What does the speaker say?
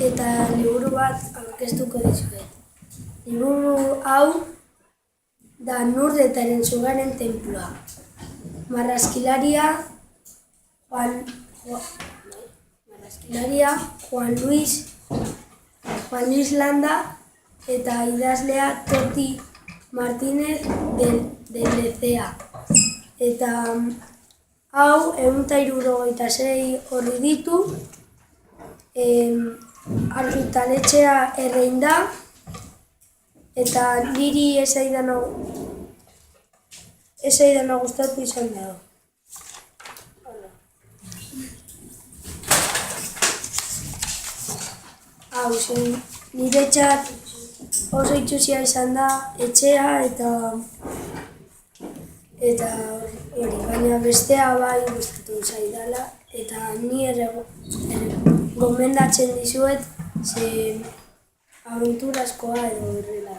eta liburu bat aurkeztuko dizuet. Liburu hau da Nur eta Erentzugaren tenplua. Marrazkilaria Juan Luis Landa eta idazlea Toti Martínez del Lecea. Eta hau 176 orri ditu, argitaletxea Errein da, eta niri esaidana gustatu izan da. Hau, niretzat oso itxusia izan da etxea eta baina bestea bai gustatu zaidala, eta ni ere gomendatzen dizuet, ze abenturazkoa edo horrela.